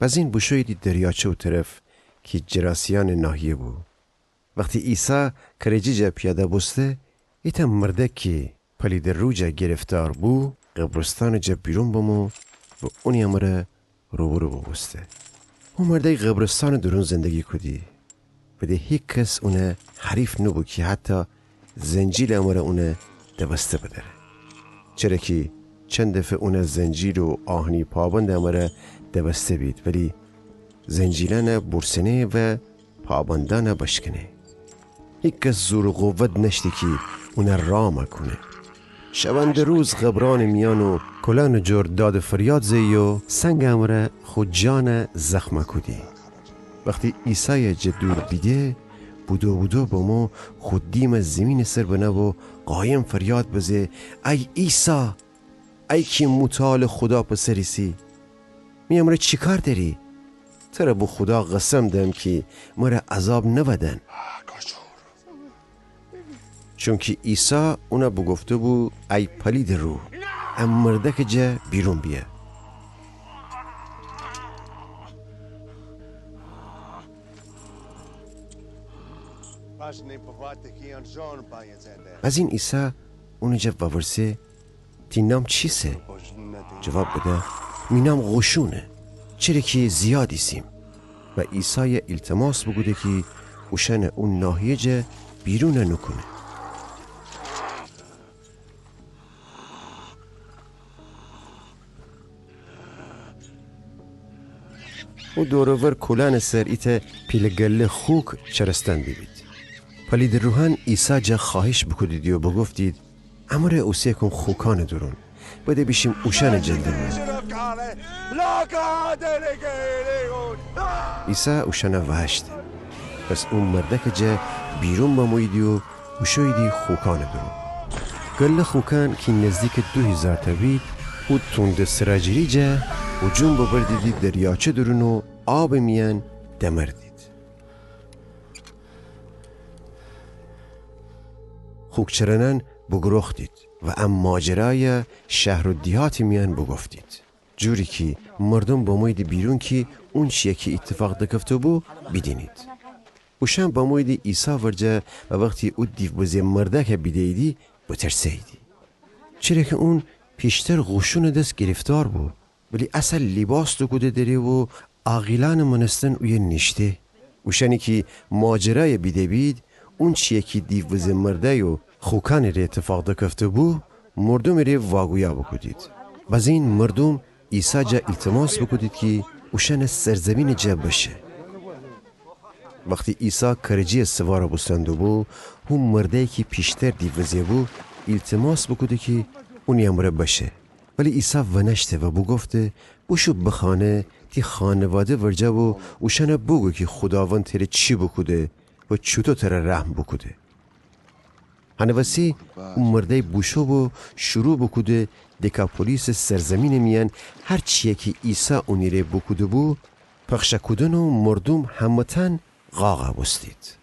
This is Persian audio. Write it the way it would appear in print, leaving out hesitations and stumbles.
از این بوشویدی دریاچه و طرف که جراسیان ناحیه بو. وقتی عیسی کرجی جا پیاده بسته ایتا مردک که پلید رو جا گرفتار بو قبرستان جا بیرون بمو و اونی امره رو بسته. اون مرده قبرستان درون زندگی کدی و ده هیچ کس اونه حریف نبو که حتی زنجیل امره اونه دبسته بداره. چرا که چند دفعه اونه زنجیل و آهنی پابند امره دبسته بید ولی زنجیلان برسنه و پابندان بشکنه. هیچ کس زور و قوت نشتی که اونه رام کنه. شبند روز غبران میان و کلان جور داد فریاد زی و سنگ امره خود جان زخم کدی. وقتی عیسی جدور بیده بودو با ما خود دیم از زمین سر بنه و قایم فریاد بزه ای عیسی، ای که مطال خدا پسریسی، می امره چی کار داری؟ تره بو خدا قسم دم که مره عذاب نبدن. چون که عیسی اونا بگفته بو ای پلید رو ام مرده که جا بیرون بیه. از این عیسی اونو جا بورسه تی نام چیسه؟ جواب بده می نام غشونه، چرا که زیادی سیم. و عیسی التماس بگوده که اوشن اون ناحیه جا بیرون نکنه. او دورور کلان سر ایت پیلگل خوک چرستن بید. پلید روحان عیسی جا خواهش بکدید و بگفتید امره اوسیه کن خوکان درون بده بیشیم اوشن جلده بود. عیسی اوشن وحشته. پس اون مرده که جا بیرون بمویدی و اوشویدی خوکان درون. گل خوکان که نزدیک 2000 تا بید او تند سراجری جا و جون ببردیدی دریاچه درون و آب میان دمردید. خوکچرنان بگرختید و ام ماجرای شهر و دیهات میان بگفتید. جوری که مردم با موید بیرون که اون چیه که اتفاق دکفتو بو بیدینید. اوشن با موید عیسی ورجه و وقتی او دیو بزی مرده که بیدیدی بترسیدی. چرا که اون پیشتر غشون دست گرفتار بو ولی اصل لباس دو کده داری و آقیلان منستن اوی نشته. اوشنی که ماجرای بیده بید اون چیه که دیو بزی مرده و خوکان ری اتفاق دکفته بو مردم ری واگویا بکدید. باز این مردم عیسی جا التماس بکدید که اوشن سرزمین جا بشه. وقتی عیسی کرجی سوار بستندو بو هم مرده که پیشتر دیوزی بو التماس بکده که اونی امره بشه. ولی عیسی ونشته و بگفته بوشو بخانه تی خانواده ورجه و اوشن بگو که خداوند تره چی بکده و چوتو تره رحم بکده. هنوسی اون مرده بوشو و شروع بکده دکا پولیس سرزمین میان هر چیه که عیسی اونی ره بکده بو پخش کدن و مردم همتن غاغه بستید.